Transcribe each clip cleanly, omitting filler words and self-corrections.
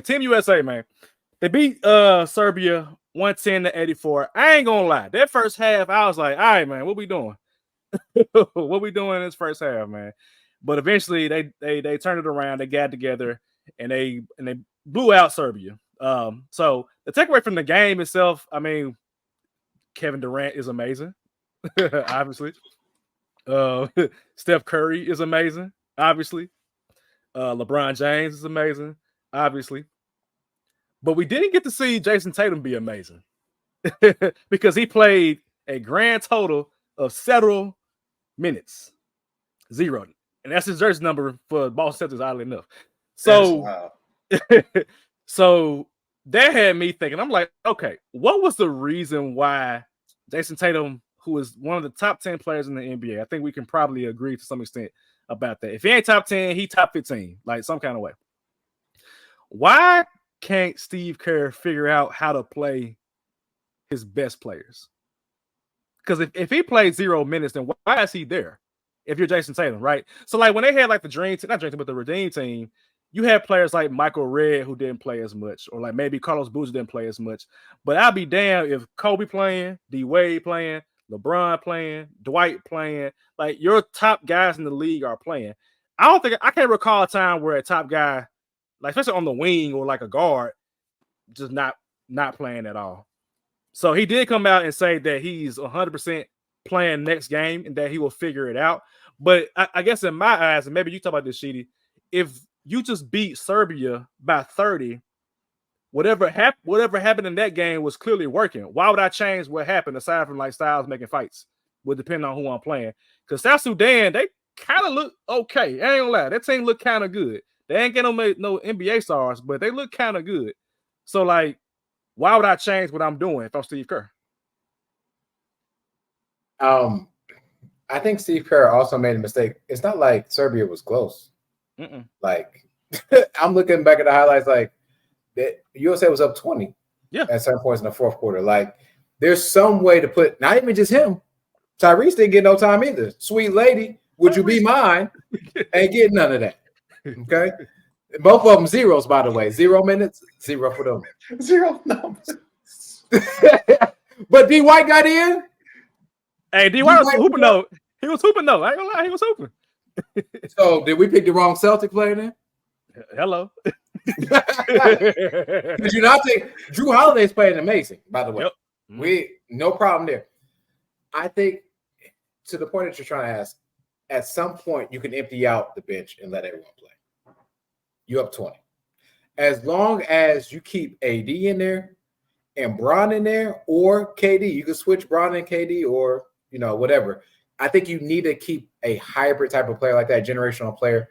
Team USA, man. They beat Serbia 110-84. I ain't gonna lie. That first half, I was like, all right, man, what we doing? What we doing in this first half, man? But eventually they turned it around, they got together, and they blew out Serbia. So the takeaway from the game itself, I mean, Kevin Durant is amazing, obviously. Uh, Steph Curry is amazing, obviously. LeBron James is amazing, obviously. But we didn't get to see Jayson Tatum be amazing because he played a grand total of several minutes, 0, and that's his jersey number for Boston Celtics. Oddly enough, so so that had me thinking. I'm like, okay, what was the reason why Jayson Tatum, who is one of the top 10 players in the NBA, I think we can probably agree to some extent about that. If he ain't top 10, he top 15, like some kind of way. Why can't Steve Kerr figure out how to play his best players? Because if he played 0 minutes, then why is he there? If you're Jayson Tatum, right? So like when they had like the dream team, not dream team, but the redeem team, you had players like Michael Redd who didn't play as much, or like maybe Carlos Boozer didn't play as much. But I'd be damned if Kobe playing, D Wade playing, LeBron playing, Dwight playing, like your top guys in the league are playing. I can't recall a time where a top guy, like especially on the wing or like a guard, just not playing at all. So he did come out and say that he's 100% playing next game and that he will figure it out. But I guess in my eyes, and maybe you talk about this, Sheedy, if you just beat Serbia by 30, whatever happened in that game was clearly working. Why would I change what happened aside from like Styles making fights? Would depend on who I'm playing. Because South Sudan, they kind of look okay. I ain't gonna lie. That team look kind of good. They ain't get no NBA stars, but they look kind of good. So like, why would I change what I'm doing if I'm Steve Kerr? I think Steve Kerr also made a mistake. It's not like Serbia was close. Like, I'm looking back at the highlights, like, the USA was up 20 at certain points in the fourth quarter. Like, there's some way to put, not even just him. Tyrese didn't get no time either. Sweet lady, would you be mine? Ain't getting none of that. Okay? Both of them zeros, by the way. 0 minutes, 0 for them. 0 numbers. But D White got in. Hey, D White was hooping though. He was hooping though. I ain't gonna lie, he was hooping. So did we pick the wrong Celtic player then? Hello. Did you not think Drew Holiday's playing amazing, by the way? Yep. We no problem there. I think to the point that you're trying to ask, at some point you can empty out the bench and let everyone play. You up 20. As long as you keep AD in there and Bron in there or KD, you can switch Bron and KD or whatever. I think you need to keep a hybrid type of player like that, generational player.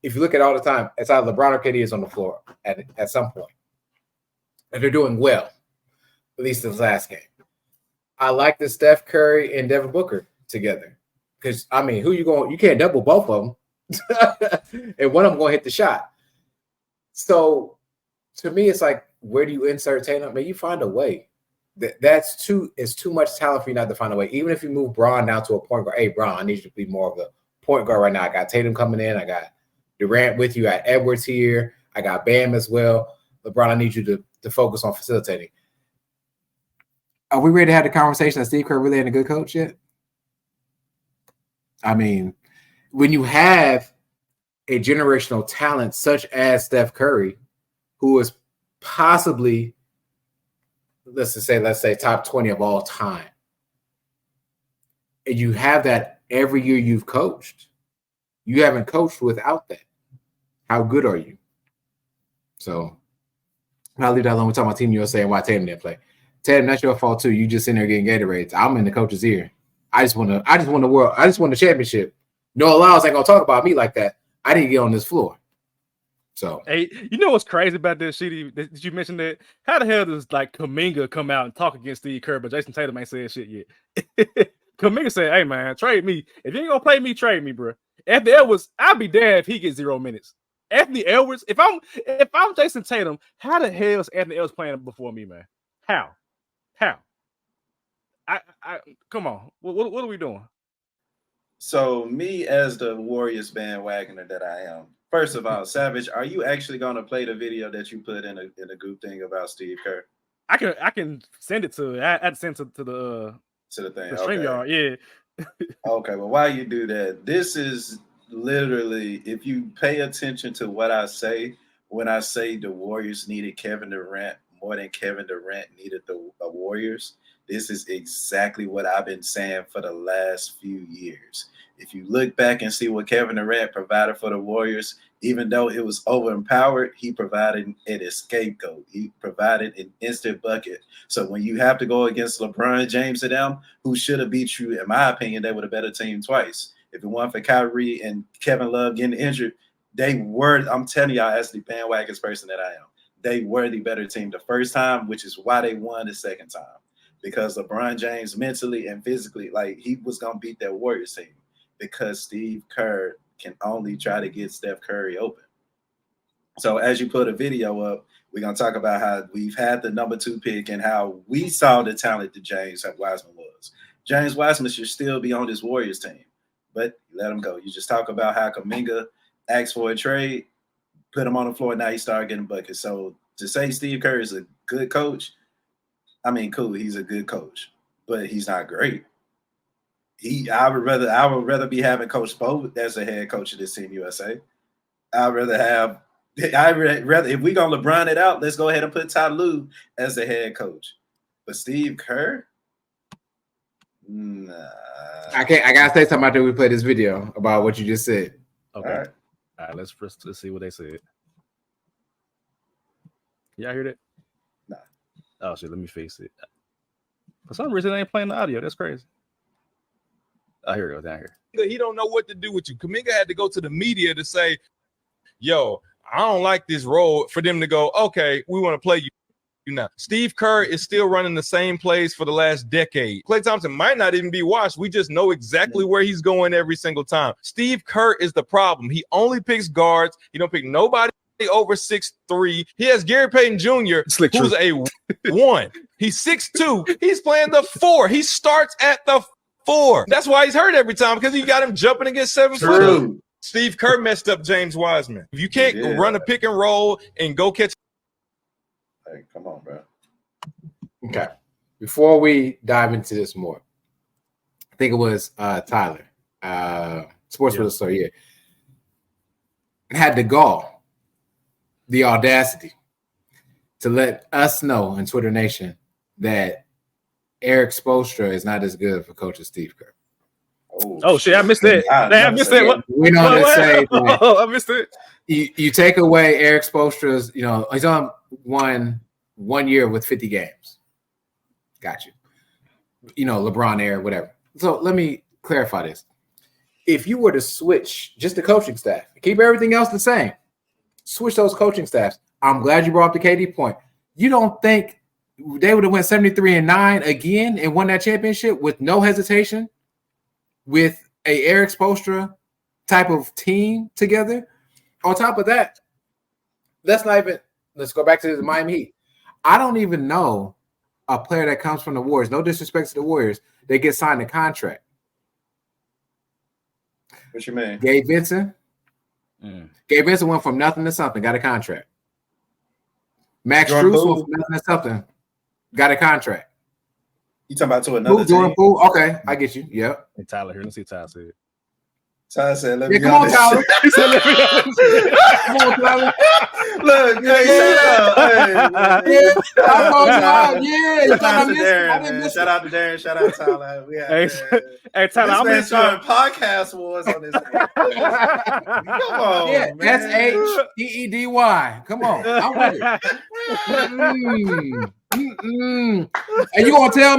If you look at all the time, it's either LeBron or KD is on the floor at some point. And they're doing well, at least this last game. I like the Steph Curry and Devin Booker together. Because, I mean, you can't double both of them. And one of them going to hit the shot. So, to me, it's like, where do you insert Tatum? I mean, you find a way. It's too much talent for you not to find a way. Even if you move Bron down to a point guard, hey, Bron, I need you to be more of a point guard right now. I got Tatum coming in. I got Durant with you. I got Edwards here. I got Bam as well. LeBron, I need you to focus on facilitating. Are we ready to have the conversation that Steve Kerr really ain't a good coach yet? I mean, when you have a generational talent such as Steph Curry, who is possibly, let's say top 20 of all time, and you have that every year you've coached, you haven't coached without that. How good are you? So I'll leave that alone. We're talking about Team USA and why Tatum didn't play. Tatum, that's your fault too. You just in there getting Gatorades. I'm in the coach's ear. I just want the championship. Noah Lyles ain't gonna talk about me like that. I didn't get on this floor. So hey, you know what's crazy about this, Sheedy? Did you mention that? How the hell does like Kuminga come out and talk against Steve Kerr, but Jayson Tatum ain't said shit yet? Kaminga said, "Hey man, trade me. If you ain't gonna play me, trade me, bro." Anthony Edwards, I'll be damned if he gets 0 minutes. Anthony Edwards, if I'm Jayson Tatum, how the hell is Anthony Edwards playing before me, man? How? I come on. What are we doing? So me as the Warriors bandwagoner that I am, First of all, Savage, are you actually gonna play the video that you put in a group thing about Steve Kerr? I can send it to. I had to send it to the thing. The StreamYard, yeah. Okay, well, while you do that, this is literally, if you pay attention to what I say, when I say the Warriors needed Kevin Durant more than Kevin Durant needed the Warriors, this is exactly what I've been saying for the last few years. If you look back and see what Kevin Durant provided for the Warriors, even though it was overempowered, he provided a scapegoat. He provided an instant bucket. So when you have to go against LeBron James and them, who should have beat you, in my opinion, they were the better team twice. If it weren't for Kyrie and Kevin Love getting injured, they were, I'm telling y'all, as the bandwagon person that I am, they were the better team the first time, which is why they won the second time. Because LeBron James mentally and physically, like, he was going to beat that Warriors team. Because Steve Kerr can only try to get Steph Curry open. So as you put a video up, we're going to talk about how we've had the number 2 pick and how we saw the talent that James Wiseman was. James Wiseman should still be on this Warriors team, but let him go. You just talk about how Kuminga asked for a trade, put him on the floor, now he started getting buckets. So to say Steve Kerr is a good coach, I mean, cool, he's a good coach, but he's not great. I would rather be having Coach Spo as a head coach of this Team USA. I'd rather if we're gonna LeBron it out, let's go ahead and put Ty Lue as the head coach. But Steve Kerr, nah. I gotta say something after we play this video about what you just said. Okay. All right, let's see what they said. Y'all hear that? Nah. Oh shit, let me face it. For some reason, they ain't playing the audio. That's crazy. Oh, here we go, down here. He don't know what to do with you. Kuminga had to go to the media to say, yo, I don't like this role, for them to go, okay, we want to play you now. Steve Kerr is still running the same plays for the last decade. Klay Thompson might not even be washed. We just know exactly where he's going every single time. Steve Kerr is the problem. He only picks guards. He don't pick nobody over 6'3". He has Gary Payton Jr., who's a 1. He's 6'2". He's playing the 4. He starts at the 4. That's why he's hurt every time, because he got him jumping against 7-footers. Steve Kerr messed up James Wiseman. If you can't run a pick and roll and go catch. Hey, come on, bro. Okay. Before we dive into this more, I think it was Tyler, Sports with a Story, had the gall, the audacity to let us know in Twitter Nation that Eric Spoelstra is not as good for Coach as Steve Kerr. Oh shit! I missed it. I missed it. What? We know to say that I missed it. You take away Eric Spoelstra's, he's on one year with 50 games. Got you. LeBron era, whatever. So let me clarify this. If you were to switch just the coaching staff, keep everything else the same, switch those coaching staffs. I'm glad you brought up the KD point. You don't think they would have went 73-9 again and won that championship with no hesitation, with a Eric Spoelstra type of team together? On top of that, let's go back to the Miami Heat. I don't even know a player that comes from the Warriors, no disrespect to the Warriors, they get signed a contract. What you mean? Gabe Vincent. Gabe Vincent went from nothing to something, got a contract. Max Strus went from nothing to something, got a contract. You talking about to another Jordan team? Poole? Okay, I get you. Yep. Hey, Tyler here. Let's see Tyler said. Tyler said, let me come on, Tyler. Come on, Tyler. Look, shout out to Darren. Shout out to Tyler. Hey, Tyler, I'm been starting podcast wars on this. Come on, man. SHEEDY. Come on, I'm with it. And you gonna tell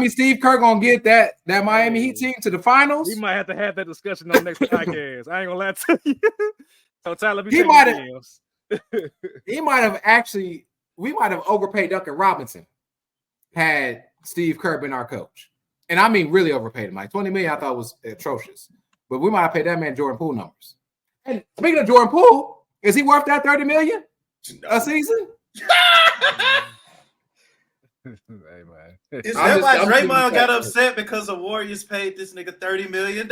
me Steve Kerr gonna get that Miami Heat team to the finals? We might have to have that discussion on the next podcast. I ain't gonna lie to you. So Tyler, we might have overpaid Duncan Robinson had Steve Kerr been our coach. And I mean really overpaid him. Like $20 million I thought was atrocious. But we might have paid that man Jordan Poole numbers. And speaking of Jordan Poole, is he worth that $30 million a season? Hey, man. Is that why Draymond got upset because the Warriors paid this nigga $30 million?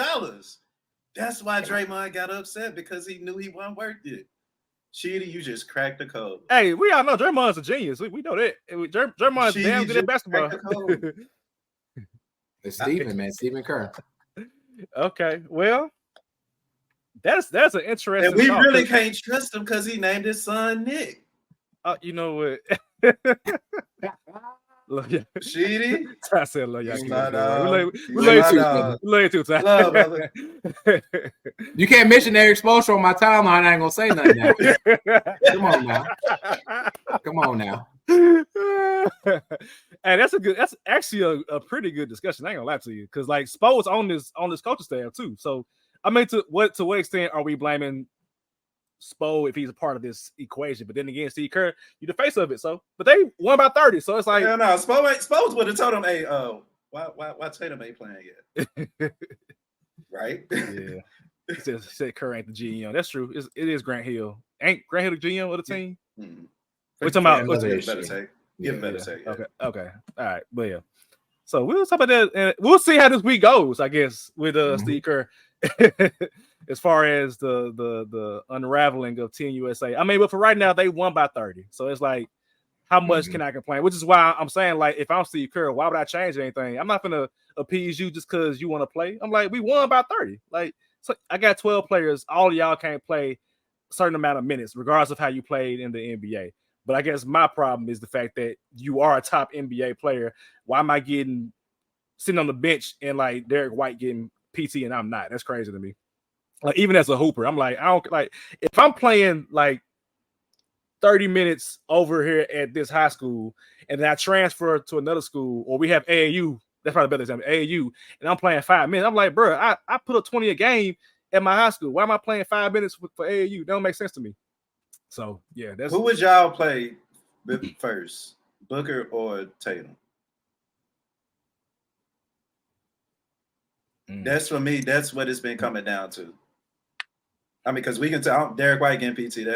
That's why Draymond got upset because he knew he wasn't worth it. Sheedy, you just cracked the code. Hey, we all know Draymond's a genius. We know that. Draymond's Sheedy damn good at just basketball. cracked the code. It's Stephen, man. Stephen Kerr. Okay, well, that's an interesting. And we thought, really can't trust him because he named his son Nick. You know what? Sheedy? I said, love y'all. We lay too tight. Love, brother. You can't mention Eric Spoelstra on my timeline. I ain't gonna say nothing now. Come on now. Come on now. And that's actually a pretty good discussion. I ain't gonna lie to you, because like Spo's on this coaching staff too. So I mean, to what extent are we blaming Spo if he's a part of this equation? But then again, Steve Kerr, you the face of it. So, but they won by 30. So it's like, no, Spo's would have told him, hey, why Tatum ain't playing yet? Right? Yeah. He said Kerr ain't the GM. That's true. It is Grant Hill. Ain't Grant Hill the GM of the team? Mm-hmm. We're talking about better take. Yeah, better take. Okay. All right. But yeah. So we'll talk about that, and we'll see how this week goes, I guess, with Steve Kerr. As far as the unraveling of Team USA. I mean, but for right now, they won by 30. So it's like, how much can I complain? Which is why I'm saying, like, if I'm Steve Kerr, why would I change anything? I'm not gonna appease you just because you want to play. I'm like, we won by 30. Like, so I got 12 players. All of y'all can't play a certain amount of minutes, regardless of how you played in the NBA. But I guess my problem is the fact that you are a top NBA player. Why am I sitting on the bench and like Derek White getting PT and I'm not? That's crazy to me. Like, even as a hooper, I'm like, I don't like, if I'm playing like 30 minutes over here at this high school and then I transfer to another school, or we have AAU, that's probably better example, AAU, and I'm playing 5 minutes. I'm like, bro, I put up 20 a game at my high school. Why am I playing 5 minutes for AAU? That don't make sense to me. So yeah, that's who would y'all play first, Booker or Tatum? That's for me. That's what it's been coming down to. I mean, because we can tell Derek White getting PT.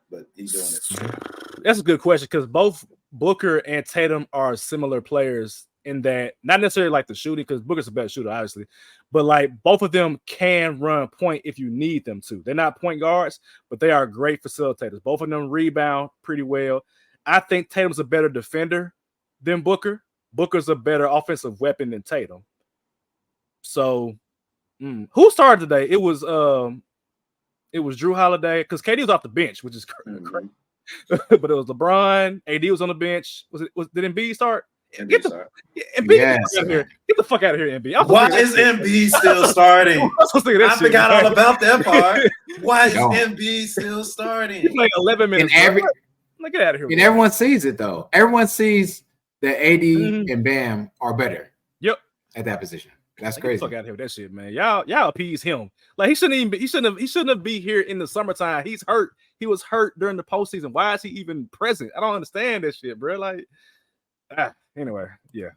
But he's doing it. That's a good question, because both Booker and Tatum are similar players in that, not necessarily like the shooting, because Booker's a better shooter, obviously, but like both of them can run point if you need them to. They're not point guards, but they are great facilitators. Both of them rebound pretty well. I think Tatum's a better defender than Booker. Booker's a better offensive weapon than Tatum. So, who started today? It was Drew Holiday, because KD was off the bench, which is crazy. But it was LeBron. AD was on the bench. Did Embiid start? Get the fuck out of here, Embiid. Why is Embiid still starting? I forgot all about that part. Why is Embiid still starting? He's like 11 minutes. Get out of here. And everyone sees it though. Everyone sees that AD and Bam are better. Yep. At that position. That's crazy. Get the fuck out of here with that shit, man. Y'all appease him. Like, he shouldn't be here in the summertime. He's hurt. He was hurt during the postseason. Why is he even present? I don't understand that shit, bro. Like, anyway, yeah.